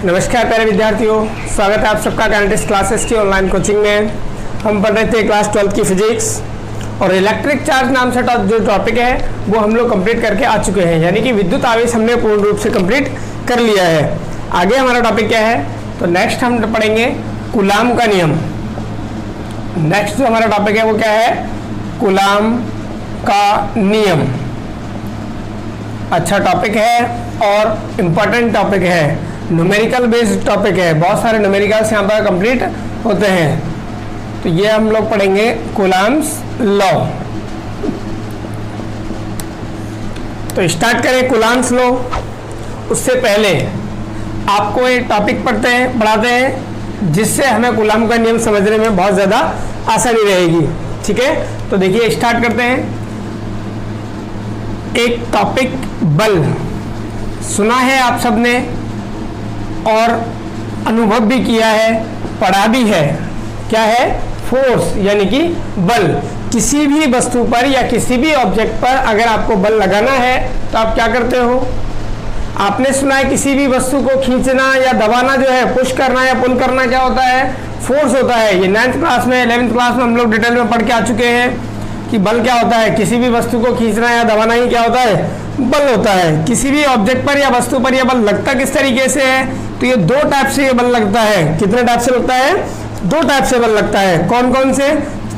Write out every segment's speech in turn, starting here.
नमस्कार प्यारे विद्यार्थियों, स्वागत है आप सबका काइनेटिक्स क्लासेस की ऑनलाइन कोचिंग में। हम पढ़ रहे थे क्लास 12 की फिजिक्स और इलेक्ट्रिक चार्ज नाम से जो टॉपिक है वो हम लोग कंप्लीट करके आ चुके हैं, यानी कि विद्युत आवेश हमने पूर्ण रूप से कंप्लीट कर लिया है। आगे हमारा टॉपिक क्या है, तो नेक्स्ट हम पढ़ेंगे कूलाम का नियम। नेक्स्ट जो हमारा टॉपिक है वो क्या है, कूलाम का नियम। अच्छा टॉपिक है और इम्पोर्टेंट टॉपिक है, न्यूमेरिकल बेस्ड टॉपिक है, बहुत सारे न्यूमेरिकल्स यहाँ पर कंप्लीट होते हैं। तो ये हम लोग पढ़ेंगे कूलाम्स लॉ। तो स्टार्ट करें कूलाम्स लॉ। उससे पहले आपको एक टॉपिक पढ़ाते हैं जिससे हमें कूलाम का नियम समझने में बहुत ज़्यादा आसानी रहेगी। ठीक है, तो देखिए स्टार्ट करते हैं। एक टॉपिक बल सुना है आप सबने और अनुभव भी किया है, पढ़ा भी है। क्या है, फोर्स यानी कि बल। किसी भी वस्तु पर या किसी भी ऑब्जेक्ट पर अगर आपको बल लगाना है तो आप क्या करते हो। आपने सुना है किसी भी वस्तु को खींचना या दबाना जो है, पुश करना या पुल करना क्या होता है, फोर्स होता है। ये 9th क्लास में 11th क्लास में हम लोग डिटेल में पढ़ के आ चुके हैं कि बल क्या होता है। किसी भी वस्तु को खींचना या दबाना ही क्या होता है, बल होता है। किसी भी ऑब्जेक्ट पर या वस्तु पर यह बल लगता किस तरीके से है, तो ये दो टाइप से ये बल लगता है। कितने टाइप से लगता है, दो टाइप से बल लगता है। कौन कौन से,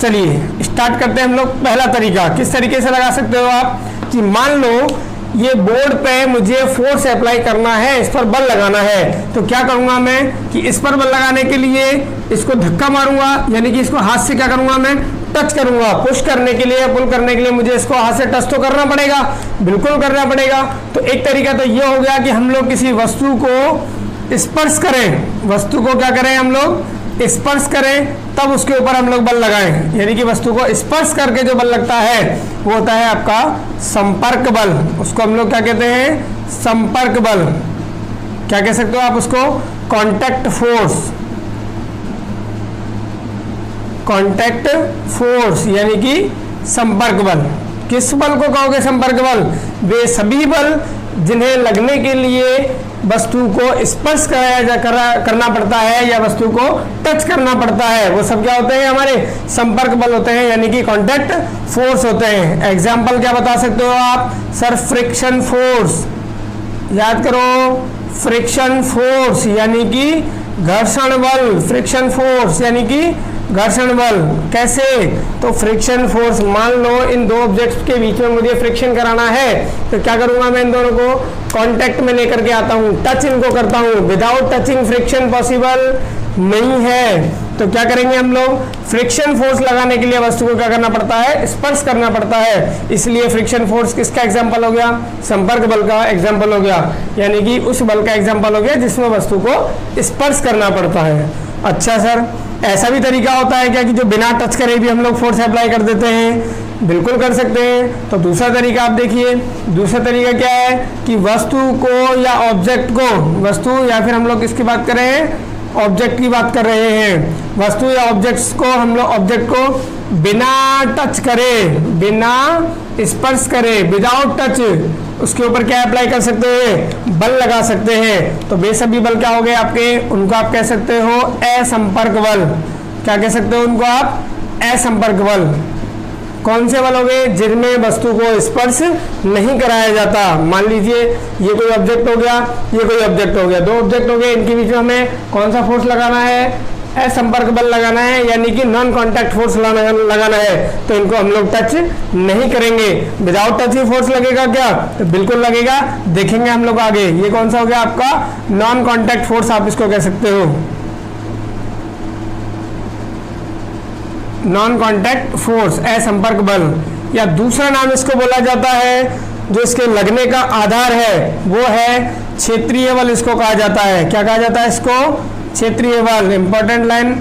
चलिए स्टार्ट करते हैं हम लोग। पहला तरीका किस तरीके से लगा सकते हो आप, कि मान लो ये बोर्ड पे मुझे फोर्स अप्लाई करना है, इस पर बल लगाना है, तो क्या करूंगा मैं कि इस पर बल लगाने के लिए इसको धक्का मारूंगा, यानी कि इसको हाथ से क्या करूंगा मैं, टच करूंगा। पुश करने के लिए, पुल करने के लिए मुझे इसको हाथ से टच तो करना पड़ेगा, बिल्कुल करना पड़ेगा। तो एक तरीका तो ये हो गया कि हम लोग किसी वस्तु को स्पर्श करें, वस्तु को क्या करें, हम लोग स्पर्श करें, तब उसके ऊपर हम लोग बल लगाएं। यानी कि वस्तु को स्पर्श करके जो बल लगता है वो होता है आपका संपर्क बल। उसको हम लोग क्या कहते हैं, संपर्क बल। क्या कह सकते हो आप उसको, कॉन्टैक्ट फोर्स। कॉन्टैक्ट फोर्स यानी कि संपर्क बल। किस बल को कहोगे संपर्क बल, वे सभी बल जिन्हें लगने के लिए वस्तु को स्पर्श करना पड़ता है या वस्तु को टच करना पड़ता है, वो सब क्या होते हैं, हमारे संपर्क बल होते हैं, यानी कि कॉन्टैक्ट फोर्स होते हैं। एग्जाम्पल क्या बता सकते हो आप, सर फ्रिक्शन फोर्स, याद करो, फ्रिक्शन फोर्स यानी कि घर्षण बल। फ्रिक्शन फोर्स यानी कि घर्षण बल। कैसे, तो फ्रिक्शन फोर्स, मान लो इन दो ऑब्जेक्ट्स के बीच में मुझे फ्रिक्शन कराना है, तो क्या करूंगा मैं, इन दोनों को कांटेक्ट में लेकर के आता हूं, टच इनको करता हूं। विदाउट टचिंग फ्रिक्शन पॉसिबल नहीं है। तो क्या करेंगे हम लोग, फ्रिक्शन फोर्स लगाने के लिए वस्तु को क्या करना पड़ता है, स्पर्श करना पड़ता है। इसलिए फ्रिक्शन फोर्स किसका एग्जाम्पल हो गया, संपर्क बल का एग्जाम्पल हो गया, यानी कि उस बल का एग्जाम्पल हो गया जिसमें वस्तु को स्पर्श करना पड़ता है। अच्छा सर, ऐसा भी तरीका होता है क्या कि जो बिना टच करे भी हम लोग फोर्स अप्लाई कर देते हैं, बिल्कुल कर सकते हैं। तो दूसरा तरीका आप देखिए, दूसरा तरीका क्या है कि वस्तु को या ऑब्जेक्ट को, वस्तु या फिर हम लोग किसकी बात कर रहे हैं, ऑब्जेक्ट की बात कर रहे हैं। वस्तु या ऑब्जेक्ट्स को हम लोग, ऑब्जेक्ट को बिना टच करे, बिना स्पर्श करे, विदाउट टच, उसके ऊपर क्या अप्लाई कर सकते हैं, बल लगा सकते हैं। तो वे सभी बल क्या हो गए आपके, उनको आप कह सकते हो असंपर्क बल। क्या कह सकते हो उनको आप, असंपर्क बल। कौन से बल हो गए, जिनमें वस्तु को स्पर्श नहीं कराया जाता। मान लीजिए ये कोई ऑब्जेक्ट हो गया, ये कोई ऑब्जेक्ट हो गया, दो ऑब्जेक्ट हो गए, इनके बीच में हमें कौन सा फोर्स लगाना है, असंपर्क बल लगाना है, यानी कि नॉन कॉन्टैक्ट फोर्स लगाना है। तो इनको हम लोग टच नहीं करेंगे। विदाउट टच ही फोर्स लगेगा क्या, तो बिल्कुल लगेगा, देखेंगे हम लोग आगे। ये कौन सा हो गया आपका, नॉन कॉन्टैक्ट फोर्स आप इसको कह सकते हो, नॉन कॉन्टैक्ट फोर्स, असंपर्क बल। या दूसरा नाम इसको बोला जाता है, जो इसके लगने का आधार है, वो है क्षेत्रीय बल, इसको कहा जाता है। क्या कहा जाता है इसको, क्षेत्रीय बल। इंपॉर्टेंट लाइन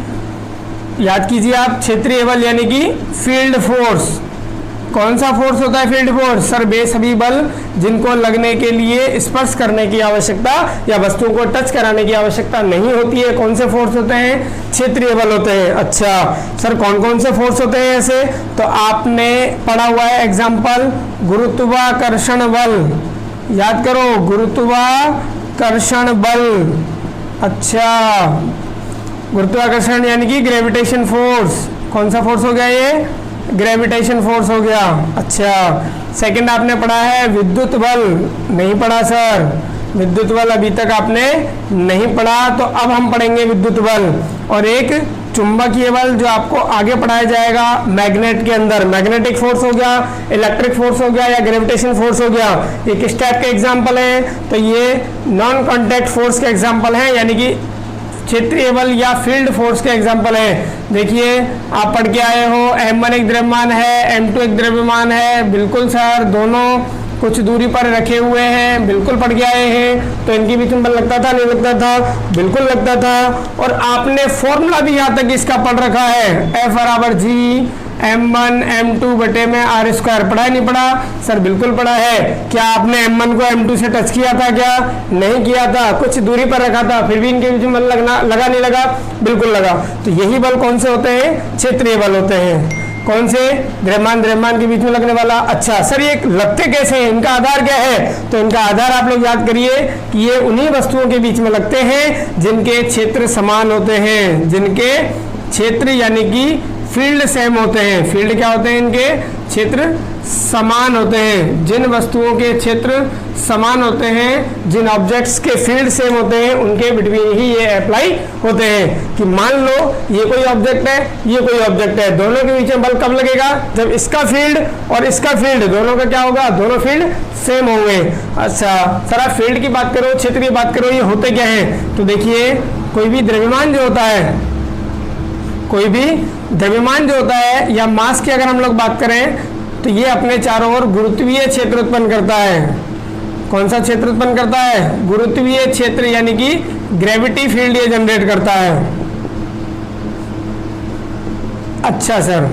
याद कीजिए आप, क्षेत्रीय बल यानी कि फील्ड फोर्स। कौन सा फोर्स होता है फील्ड फोर्स, सर वे सभी बल जिनको लगने के लिए स्पर्श करने की आवश्यकता या वस्तुओं को टच कराने की आवश्यकता नहीं होती है, कौन से फोर्स होते हैं, क्षेत्रीय बल होते हैं। अच्छा सर कौन कौन से फोर्स होते हैं ऐसे, तो आपने पढ़ा हुआ है एग्जाम्पल गुरुत्वाकर्षण बल, याद करो, गुरुत्वाकर्षण बल। अच्छा, गुरुत्वाकर्षण यानी कि ग्रेविटेशन फोर्स। कौन सा फोर्स हो गया ये? ग्रेविटेशन फोर्स हो गया। अच्छा, सेकंड आपने पढ़ा है विद्युत बल। नहीं पढ़ा सर, विद्युत बल अभी तक आपने नहीं पढ़ा, तो अब हम पढ़ेंगे विद्युत बल। और एक चुंबकीय बल जो आपको आगे पढ़ाया जाएगा मैग्नेट के अंदर। मैग्नेटिक फोर्स हो गया, इलेक्ट्रिक फोर्स हो गया या ग्रेविटेशन फोर्स हो गया। ये किस टाइप के एग्जाम्पल है? तो ये नॉन कॉन्टैक्ट फोर्स के एग्जाम्पल है, यानी कि क्षेत्रीय बल या फील्ड फोर्स के एग्जाम्पल है। देखिए आप पढ़ के आए हो, m1 एक द्रव्यमान है, m2 एक द्रव्यमान है। बिल्कुल सर, दोनों कुछ दूरी पर रखे हुए हैं, बिल्कुल पढ़ के आए हैं। तो इनके बीच में बल लगता था, नहीं लगता था? बिल्कुल लगता था। और आपने फॉर्मूला भी यहाँ तक इसका पढ़ रखा है, F बराबर G m1 m2 बटे में r स्क्वायर। पढ़ा है नहीं पढ़ा? सर बिल्कुल पढ़ा है। क्या आपने m1 को m2 से टच किया था क्या? नहीं किया था, कुछ दूरी पर रखा था, फिर भी इनके बीच में बल लगा नहीं लगा? बिल्कुल लगा। तो यही बल कौन से होते हैं? क्षेत्रीय बल होते हैं। कौन से? द्रव्यमान द्रव्यमान के बीच में लगने वाला। अच्छा सर, ये लगते कैसे हैं? इनका आधार क्या है? तो इनका आधार आप लोग याद करिए कि ये उन्हीं वस्तुओं के बीच में लगते हैं जिनके क्षेत्र समान होते हैं। जिनके क्षेत्र यानी कि फील्ड सेम होते हैं। फील्ड क्या होते हैं? इनके क्षेत्र समान होते हैं। जिन वस्तुओं के क्षेत्र समान होते हैं, जिन ऑब्जेक्ट्स के फील्ड सेम होते हैं, उनके बिटवीन ही ये अप्लाई होते हैं। कि मान लो ये कोई ऑब्जेक्ट है, ये कोई ऑब्जेक्ट है, दोनों के बीच में बल कब लगेगा? जब इसका फील्ड और इसका फील्ड दोनों का क्या होगा? दोनों फील्ड सेम होंगे। अच्छा सर, आप फील्ड की बात करो, क्षेत्र की बात करो, ये होते क्या है? तो देखिए, कोई भी द्रव्यमान जो होता है, कोई भी द्रव्यमान जो होता है या मास की अगर हम लोग बात करें, तो ये अपने चारों ओर गुरुत्वीय क्षेत्र उत्पन्न करता है। कौन सा क्षेत्र उत्पन्न करता है? गुरुत्वीय क्षेत्र, यानी कि ग्रेविटी फील्ड ये जनरेट करता है। अच्छा सर,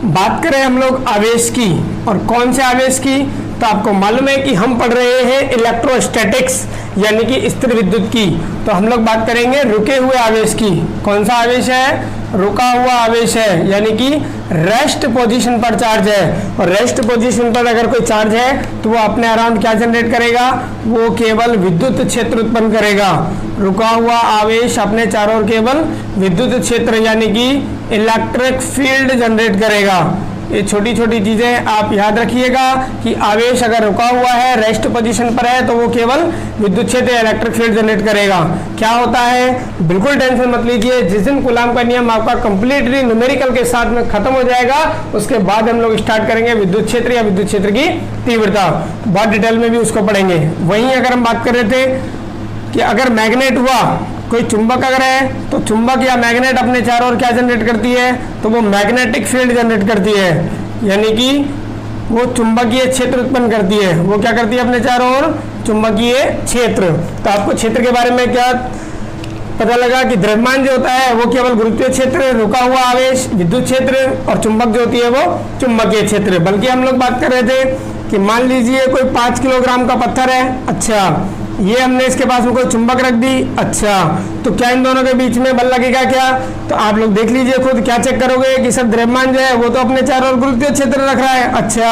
बात करें हम लोग आवेश की, और कौन से आवेश की? तो आपको मालूम है कि हम पढ़ रहे हैं इलेक्ट्रोस्टैटिक्स यानी कि स्थिर विद्युत की। तो हम लोग बात करेंगे रुके हुए आवेश की। कौन सा आवेश है? रुका हुआ आवेश है, यानी कि रेस्ट पोजीशन पर चार्ज है। और रेस्ट पोजीशन पर अगर कोई चार्ज है तो वो अपने अराउंड क्या जनरेट करेगा? वो केवल विद्युत क्षेत्र उत्पन्न करेगा। रुका हुआ आवेश अपने चारों ओर केवल विद्युत क्षेत्र यानी कि इलेक्ट्रिक फील्ड जनरेट करेगा। ये छोटी छोटी चीजें आप याद रखिएगा कि आवेश अगर रुका हुआ है, रेस्ट पोजीशन पर है, तो वो केवल विद्युत क्षेत्र इलेक्ट्रिक फील्ड जनरेट करेगा। क्या होता है? बिल्कुल टेंशन मत लीजिए, जिस दिन कूलाम का नियम आपका कंप्लीटली न्यूमेरिकल के साथ में खत्म हो जाएगा, उसके बाद हम लोग स्टार्ट करेंगे विद्युत क्षेत्र या विद्युत क्षेत्र की तीव्रता। बहुत डिटेल में भी उसको पढ़ेंगे। वहीं अगर हम बात कर रहे थे कि अगर मैग्नेट हुआ, कोई चुंबक अगर है, तो चुंबक या मैग्नेट अपने चारों ओर क्या जनरेट करती है? तो वो मैग्नेटिक फील्ड जनरेट करती है, यानी कि वो चुंबकीय क्षेत्र उत्पन्न करती है। वो क्या करती है? अपने चारों ओर चुंबकीय क्षेत्र। तो आपको क्षेत्र के बारे में क्या पता लगा कि द्रव्यमान जो होता है वो केवल गुरुत्वीय क्षेत्र, रुका हुआ आवेश विद्युत क्षेत्र, और चुंबक जो होती है वो चुंबकीय क्षेत्र। बल्कि हम लोग बात कर रहे थे कि मान लीजिए कोई 5 किलोग्राम का पत्थर है। अच्छा, ये हमने इसके पास में कोई चुंबक रख दी। अच्छा, तो क्या इन दोनों के बीच में बल लगेगा क्या? तो आप लोग देख लीजिए खुद, क्या चेक करोगे कि सर द्रव्यमान जो है वो तो अपने चारों ओर गुरुत्वीय क्षेत्र रख रहा है। अच्छा,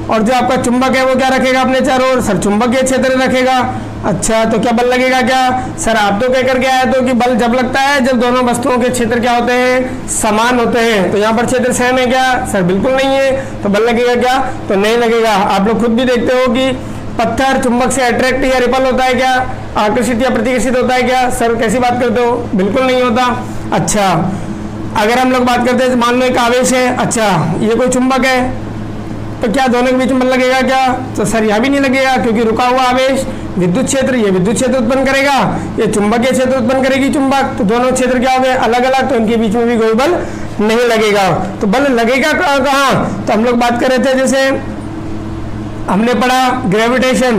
और जो आपका चुंबक है वो क्या रखेगा अपने चारों ओर? सर चुंबकीय क्षेत्र रखेगा। अच्छा, तो क्या बल लगेगा क्या? सर आप तो कह करके आए तो कि बल जब लगता है जब दोनों वस्तुओं के क्षेत्र क्या होते हैं? समान होते हैं। तो यहाँ पर क्षेत्र सेम है क्या? सर बिल्कुल नहीं है। तो बल लगेगा क्या? तो नहीं लगेगा। आप लोग खुद भी देखते हो कि पत्थर चुंबक से अट्रैक्ट या रिपल होता है क्या? आकर्षित या प्रतिकर्षित होता है क्या? सर कैसी बात करते हो? बिल्कुल नहीं होता। अच्छा, अगर हम लोग बात करते हैं, मान लो एक आवेश है। अच्छा, ये कोई चुंबक है, तो क्या दोनों के बीच में बल लगेगा क्या? तो सर यहाँ भी नहीं लगेगा, क्योंकि रुका हुआ आवेश विद्युत क्षेत्र, ये विद्युत क्षेत्र उत्पन्न करेगा, ये चुंबकीय क्षेत्र उत्पन्न करेगी चुंबक। तो दोनों क्षेत्र क्या हो गए? अलग अलग। तो इनके बीच में भी कोई बल नहीं लगेगा। तो बल लगेगा कहाँ? तो हम लोग बात कर रहे थे, जैसे हमने पढ़ा ग्रेविटेशन,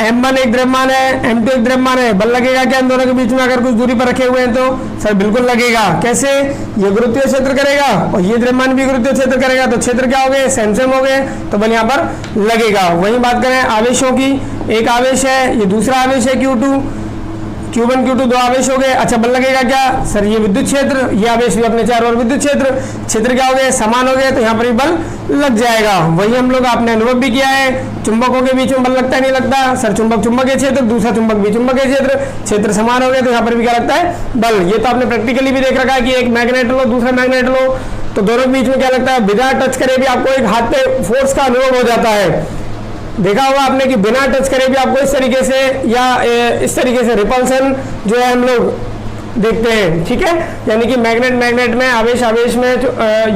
m1 एक द्रव्यमान है, m2 एक द्रव्यमान है, बल लगेगा क्या इन दोनों के बीच में अगर कुछ दूरी पर रखे हुए हैं? तो सर बिल्कुल लगेगा। कैसे? ये गुरुत्वीय क्षेत्र करेगा और ये द्रव्यमान भी गुरुत्वीय क्षेत्र करेगा, तो क्षेत्र क्या हो गए? सेम सेम हो गए, तो बल यहाँ पर लगेगा। वहीं बात करें आवेशों की, एक आवेश है, ये दूसरा आवेश है Q2। Q1 Q2 दो आवेश हो गए। अच्छा बल लगेगा क्या सर, ये विद्युत क्षेत्र, ये आवेश भी अपने चारों ओर विद्युत क्षेत्र, क्षेत्र क्या हो गए समान हो गए, तो यहाँ पर भी बल लग जाएगा। वही हम लोग आपने अनुभव भी किया है, चुंबकों के बीच में बल लगता है नहीं लगता सर, चुंबक चुंबकीय क्षेत्र, दूसरा चुंबक भी चुंबकीय क्षेत्र, क्षेत्र समान हो गए तो यहाँ पर भी क्या लगता है बल। ये तो आपने प्रैक्टिकली भी देख रखा है कि एक मैग्नेट लो दूसरा मैग्नेट लो तो दोनों के बीच में क्या लगता है, बिना टच करे भी आपको एक हाथ पे फोर्स का अनुभव हो जाता है। देखा होगा आपने कि बिना टच करे भी आपको इस तरीके से या इस तरीके से रिपल्सन जो है हम लोग देखते हैं, ठीक है। यानी कि मैग्नेट में आवेश में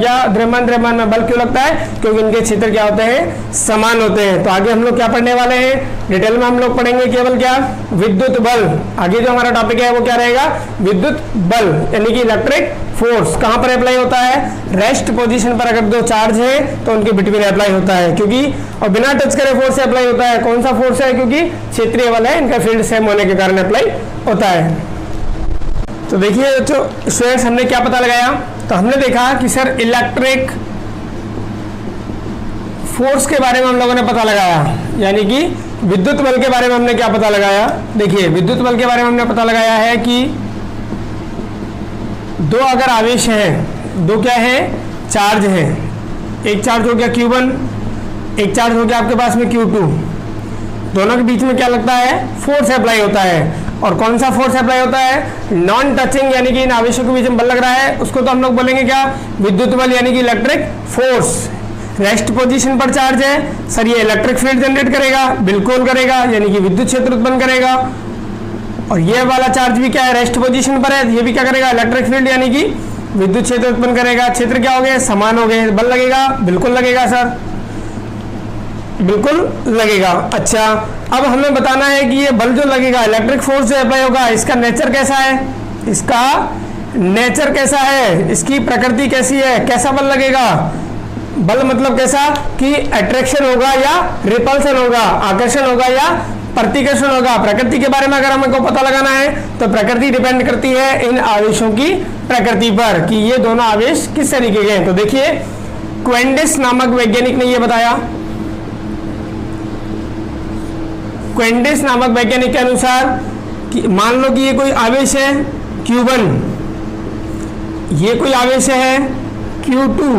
या द्रव्यमान में बल क्यों लगता है, क्योंकि इनके क्षेत्र क्या होते हैं समान होते हैं। तो आगे हम लोग क्या पढ़ने वाले हैं, डिटेल में हम लोग पढ़ेंगे केवल क्या, विद्युत बल। आगे जो हमारा टॉपिक है वो क्या रहेगा, विद्युत बल यानी कि इलेक्ट्रिक फोर्स। कहां पर अप्लाई होता है, रेस्ट पोजीशन पर अगर दो चार्ज है तो उनके बिटवीन अप्लाई होता है, क्योंकि और बिना टच करे फोर्स से अप्लाई होता है। कौन सा फोर्स है, क्योंकि क्षेत्रीय बल है, इनका फील्ड सेम होने के कारण अप्लाई होता है। तो देखिए जो स्टूडेंट्स हमने क्या पता लगाया, तो हमने देखा कि सर इलेक्ट्रिक फोर्स के बारे में हम लोगों ने पता लगाया, यानी कि विद्युत बल के बारे में हमने क्या पता लगाया। देखिए विद्युत बल के बारे में हमने पता लगाया है कि दो अगर आवेश हैं, दो क्या है चार्ज है, एक चार्ज हो गया Q1, एक चार्ज हो गया आपके पास में Q2, दोनों के बीच में क्या लगता है फोर्स अप्लाई होता है। और कौन सा फोर्स अप्लाई होता है, नॉन टचिंग, यानी कि इन आवेशों के बीच में बल लग रहा है, उसको तो हम लोग बोलेंगे क्या, विद्युत बल यानी कि इलेक्ट्रिक फोर्स। रेस्ट पोजीशन पर चार्ज है सर, ये इलेक्ट्रिक फील्ड जनरेट करेगा, बिल्कुल करेगा, यानी कि विद्युत क्षेत्र उत्पन्न करेगा। और ये वाला चार्ज भी क्या है, रेस्ट पोजीशन पर है, ये भी क्या करेगा, इलेक्ट्रिक फील्ड यानी कि विद्युत क्षेत्र उत्पन्न करेगा। क्षेत्र क्या हो गए समान हो गए, बल लगेगा, बिल्कुल लगेगा सर, बिल्कुल लगेगा। अच्छा अब हमें बताना है कि ये बल जो लगेगा, इलेक्ट्रिक फोर्स जो अप्लाई होगा, इसका नेचर कैसा है, इसका नेचर कैसा है, इसकी प्रकृति कैसी है, कैसा बल लगेगा। बल मतलब कैसा कि अट्रैक्शन होगा या रिपल्सन होगा, आकर्षण होगा या प्रतिकर्षण होगा। प्रकृति के बारे में अगर हमको पता लगाना है तो प्रकृति डिपेंड करती है इन आवेशों की प्रकृति पर कि ये दोनों आवेश किस तरीके के हैं। तो देखिए क्वेंडिस नामक वैज्ञानिक ने ये बताया, क्वेंडिस नामक वैज्ञानिक के अनुसार कि मान लो कि ये कोई आवेश है Q1, ये कोई आवेश है Q2,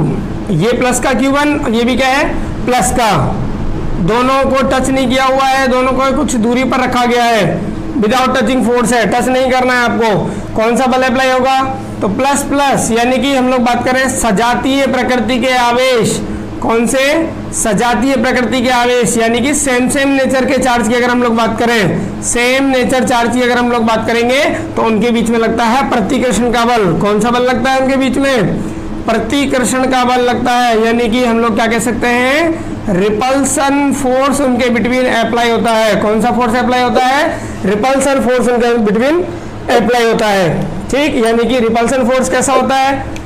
ये प्लस का Q1, ये भी क्या है प्लस का, दोनों को टच नहीं किया हुआ है, दोनों को कुछ दूरी पर रखा गया है, विदाउट टचिंग फोर्स है, टच नहीं करना है आपको। कौन सा बल अप्लाई होगा, तो प्लस प्लस, यानी कि हम लोग बात करें सजातीय प्रकृति के आवेश। कौन से, सजातीय प्रकृति के आवेश, यानी कि सेम नेचर के चार्ज की अगर हम लोग बात करें, सेम नेचर चार्ज की अगर हम लोग बात करेंगे तो उनके बीच में लगता है प्रतिकर्षण का बल। कौन सा बल लगता है उनके बीच में, प्रतिकर्षण का बल लगता है, यानी कि हम लोग क्या कह सकते हैं, रिपल्सन फोर्स उनके बिटवीन अप्लाई होता है। कौन सा फोर्स अप्लाई होता है, रिपल्सन फोर्स उनके बिटवीन अप्लाई होता है, ठीक। यानी कि रिपल्सन फोर्स कैसा होता है,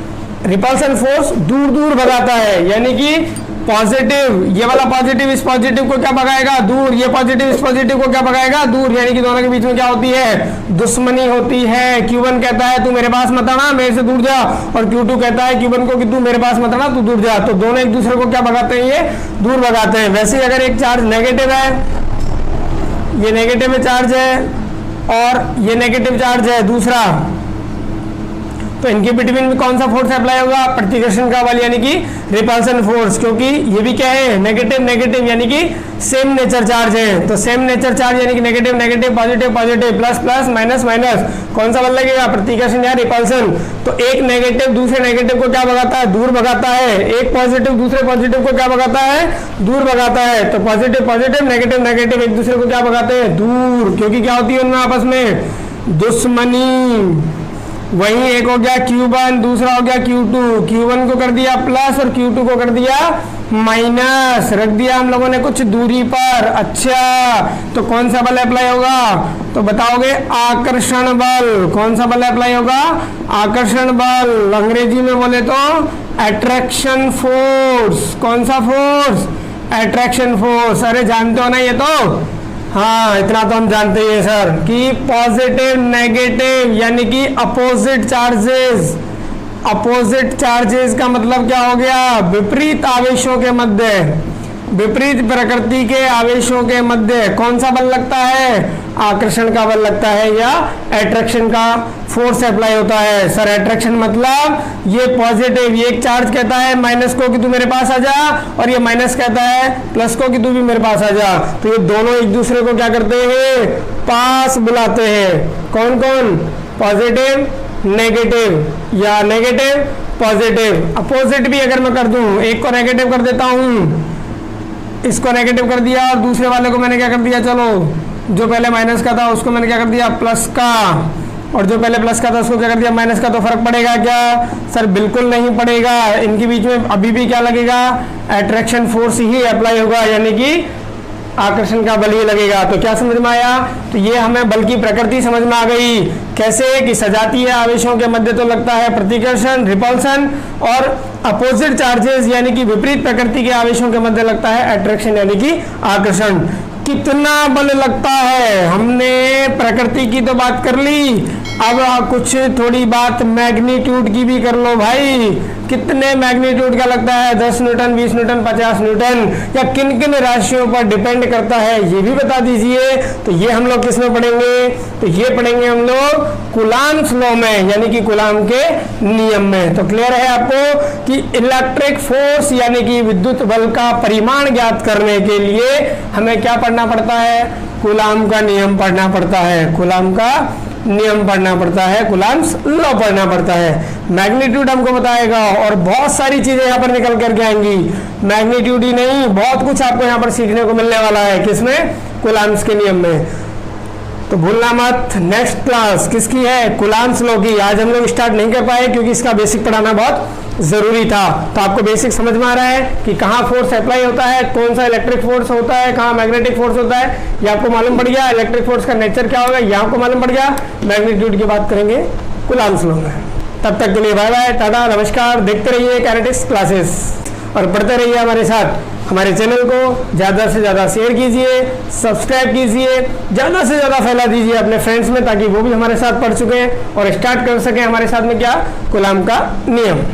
रिपल्सन फोर्स दूर दूर भगाता है, यानी कि पॉजिटिव, ये वाला पॉजिटिव इस पॉजिटिव को क्या भगाएगा दूर, ये पॉजिटिव इस पॉजिटिव को क्या भगाएगा दूर, यानी कि दोनों के बीच में क्या होती है, दुश्मनी होती है। Q1 कहता है तू मेरे पास मत आना, मेरे से दूर जा, और Q2 कहता है Q1 को कि तू मेरे पास मत आना, तू दूर जा। तो दोनों एक दूसरे को क्या भगाते हैं, ये दूर भगाते हैं। वैसे अगर एक चार्ज नेगेटिव है, ये नेगेटिव में चार्ज है और ये नेगेटिव चार्ज है दूसरा, तो इनके बिटवीन में कौन सा फोर्स अप्लाई होगा, प्रतिकर्षण का बल यानी कि रिपल्सन फोर्स, क्योंकि ये भी क्या है नेगेटिव नेगेटिव, यानी कि सेम नेचर चार्ज है। तो सेम नेचर चार्ज यानी कि negative negative, positive positive, plus plus, minus minus, कौन सा बल लगेगा, प्रतिकर्षण या रिपल्सन। तो एक नेगेटिव दूसरे नेगेटिव को क्या भगाता है, दूर भगाता है, एक पॉजिटिव दूसरे पॉजिटिव को क्या भगाता है, दूर भगाता है। तो पॉजिटिव पॉजिटिव, नेगेटिव नेगेटिव एक दूसरे को क्या भगाते हैं, दूर, क्योंकि क्या होती है उनमें आपस में दुश्मनी। वहीं एक हो गया Q1, दूसरा हो गया Q2, Q1 को कर दिया प्लस और Q2 को कर दिया माइनस, रख दिया हम लोगों ने कुछ दूरी पर। अच्छा तो कौन सा बल अप्लाई होगा, तो बताओगे आकर्षण बल। कौन सा बल अप्लाई होगा, आकर्षण बल, अंग्रेजी में बोले तो अट्रैक्शन फोर्स। कौन सा फोर्स, अट्रैक्शन फोर्स। अरे जानते हो ना ये तो, हाँ इतना तो हम जानते ही है सर कि पॉजिटिव नेगेटिव यानी कि अपोजिट चार्जेस। अपोजिट चार्जेस का मतलब क्या हो गया, विपरीत आवेशों के मध्य विपरीत प्रकृति के आवेशों के मध्य कौन सा बल लगता है? आकर्षण का बल लगता है या अट्रैक्शन का फोर्स अप्लाई होता है? सर अट्रैक्शन मतलब ये पॉजिटिव, ये एक चार्ज कहता है माइनस को कि तू मेरे पास आ जा, और ये माइनस कहता है प्लस को कि तू भी मेरे पास आ जा। तो ये दोनों एक दूसरे को क्या करते हैं? पास बुलाते हैं। कौन कौन? पॉजिटिव नेगेटिव या नेगेटिव पॉजिटिव। अपोजिट भी अगर मैं कर दूं, एक को नेगेटिव कर देता हूं, इसको नेगेटिव कर दिया, और दूसरे वाले को मैंने क्या कर दिया, चलो जो पहले माइनस का था उसको मैंने क्या कर दिया, प्लस का, और जो पहले प्लस का था उसको क्या कर दिया, माइनस का। तो फर्क पड़ेगा क्या? सर बिल्कुल नहीं पड़ेगा। इनके बीच में अभी भी क्या लगेगा? अट्रैक्शन फोर्स ही अप्लाई होगा, यानी कि आकर्षण का बल ही लगेगा। तो क्या समझ में आया? तो ये हमें बल की प्रकृति समझ में आ गई। कैसे कि सजातीय आवेशों के मध्य तो लगता है प्रतिकर्षण रिपल्सन, और अपोजिट चार्जेस यानी कि विपरीत प्रकृति के आवेशों के मध्य लगता है अट्रैक्शन यानी कि आकर्षण। कितना बल लगता है? हमने प्रकृति की तो बात कर ली, अब कुछ थोड़ी बात मैग्नीट्यूड की भी कर लो भाई। कितने मैग्नीट्यूड का लगता है? 10 न्यूटन, 20 न्यूटन, 50 न्यूटन, या किन किन राशियों पर डिपेंड करता है ये भी बता दीजिए। तो ये हम लोग किस में पढ़ेंगे? तो ये पढ़ेंगे हम लोग कूलाम्ब्स लॉ में, यानी कि कूलाम्ब के नियम में। तो क्लियर है आपको कि इलेक्ट्रिक फोर्स यानी कि विद्युत बल का परिमाण ज्ञात करने के लिए हमें क्या पढ़ना पड़ता है? कूलाम्ब का नियम पढ़ना पड़ता है। कूलाम्ब का नियम पढ़ना पड़ता है, कूलाम्ब्स लॉ पढ़ना पड़ता है। मैग्नीट्यूड हमको बताएगा, और बहुत सारी चीजें यहाँ पर निकल करके आएंगी। मैग्नीट्यूड ही नहीं, बहुत कुछ आपको यहाँ पर सीखने को मिलने वाला है। किसमें? कूलाम्ब्स के नियम में। तो भूलना मत, नेक्स्ट क्लास किसकी है? कूलाम्ब्स लॉ की। आज हम लोग स्टार्ट नहीं कर पाए क्योंकि इसका बेसिक पढ़ाना बहुत जरूरी था। तो आपको बेसिक समझ में आ रहा है कि कहाँ फोर्स अप्लाई होता है, कौन सा इलेक्ट्रिक फोर्स होता है, कहाँ मैग्नेटिक फोर्स होता है, ये आपको मालूम पड़ गया। इलेक्ट्रिक फोर्स का नेचर क्या होगा ये आपको मालूम पड़ गया। मैग्नीट्यूड की बात करेंगे कूलाम्ब्स लॉ में। तब तक के लिए बाय बाय, टाटा, नमस्कार। देखते रहिए काइनेटिक्स क्लासेस और पढ़ते रहिए हमारे साथ। हमारे चैनल को ज़्यादा से ज़्यादा शेयर कीजिए, सब्सक्राइब कीजिए, ज़्यादा से ज़्यादा फैला दीजिए अपने फ्रेंड्स में, ताकि वो भी हमारे साथ पढ़ चुके हैं और स्टार्ट कर सकें हमारे साथ में क्या? कूलाम्ब का नियम।